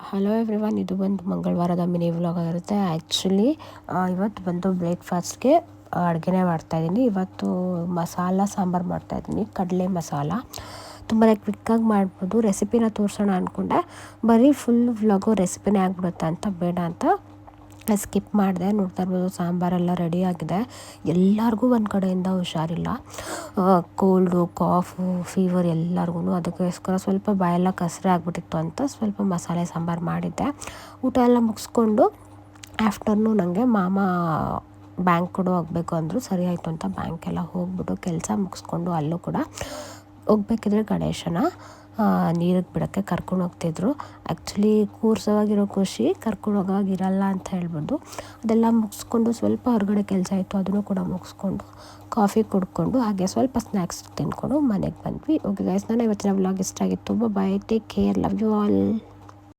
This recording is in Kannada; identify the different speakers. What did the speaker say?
Speaker 1: ಹಲೋ ಎವ್ರಿವನ್, ಇದು ಬಂದು ಮಂಗಳವಾರದ ಮಿನಿ ವ್ಲಾಗ್ ಆಗಿರುತ್ತೆ. ಆ್ಯಕ್ಚುಲಿ ಇವತ್ತು ಬಂದು ಬ್ರೇಕ್ಫಾಸ್ಟ್ಗೆ ಅಡುಗೆನೇ ಮಾಡ್ತಾಯಿದ್ದೀನಿ. ಇವತ್ತು ಮಸಾಲ ಸಾಂಬಾರು ಮಾಡ್ತಾಯಿದ್ದೀನಿ, ಕಡಲೆ ಮಸಾಲ. ತುಂಬಾ ಕ್ವಿಕ್ಕಾಗಿ ಮಾಡ್ಬೋದು. ರೆಸಿಪಿನ ತೋರಿಸೋಣ ಅಂದ್ಕೊಂಡೆ, ಬರೀ ಫುಲ್ ವ್ಲಾಗು ರೆಸಿಪಿನೇ ಆಗಿಬಿಡುತ್ತೆ ಅಂತ ಬೇಡ ಅಂತ ಸ್ಕಿಪ್ ಮಾಡಿದೆ. ನೋಡ್ತಾ ಇರ್ಬೋದು ಸಾಂಬಾರೆಲ್ಲ ರೆಡಿಯಾಗಿದೆ. ಎಲ್ಲರಿಗೂ ಒಂದು ಕಡೆಯಿಂದ ಹುಷಾರಿಲ್ಲ, ಕೋಲ್ಡು, ಕಾಫು, ಫೀವರ್ ಎಲ್ಲರಿಗೂ. ಅದಕ್ಕೋಸ್ಕರ ಸ್ವಲ್ಪ ಬಾಯೆಲ್ಲ ಕಸರೆ ಆಗಿಬಿಟ್ಟಿತ್ತು ಅಂತ ಸ್ವಲ್ಪ ಮಸಾಲೆ ಸಾಂಬಾರು ಮಾಡಿದ್ದೆ. ಊಟ ಎಲ್ಲ ಮುಗಿಸ್ಕೊಂಡು ಆಫ್ಟರ್ನೂನ್ ನನಗೆ ಮಾಮ ಬ್ಯಾಂಕ್ ಕೂಡ ಹೋಗಬೇಕು ಅಂದರು. ಸರಿ ಆಯಿತು ಅಂತ ಬ್ಯಾಂಕೆಲ್ಲ ಹೋಗ್ಬಿಟ್ಟು ಕೆಲಸ ಮುಗಿಸ್ಕೊಂಡು ಅಲ್ಲೂ ಕೂಡ ಹೋಗ್ಬೇಕಿದ್ರೆ ಗಣೇಶನ ನೀರಿಗೆ ಬಿಡೋಕ್ಕೆ ಕರ್ಕೊಂಡು ಹೋಗ್ತಿದ್ರು. ಆ್ಯಕ್ಚುಲಿ ಕೂರ್ಸೋವಾಗಿರೋ ಖುಷಿ ಕರ್ಕೊಂಡು ಹೋಗೋವಾಗಿರಲ್ಲ ಅಂತ ಹೇಳ್ಬೋದು. ಅದೆಲ್ಲ ಮುಗಿಸ್ಕೊಂಡು ಸ್ವಲ್ಪ ಹೊರಗಡೆ ಕೆಲಸ ಇತ್ತು, ಅದನ್ನು ಕೂಡ ಮುಗಿಸ್ಕೊಂಡು ಕಾಫಿ ಕುಡ್ಕೊಂಡು ಹಾಗೆ ಸ್ವಲ್ಪ ಸ್ನ್ಯಾಕ್ಸ್ ತಿಂದ್ಕೊಂಡು ಮನೆಗೆ ಬಂದ್ವಿ. ಓಕೆ ಗೈಸ್, ನಾನು ಇವತ್ತಿನ ವ್ಲಾಗ್ ಇಷ್ಟ ಆಗಿತ್ತು. Bye, take care, love you all.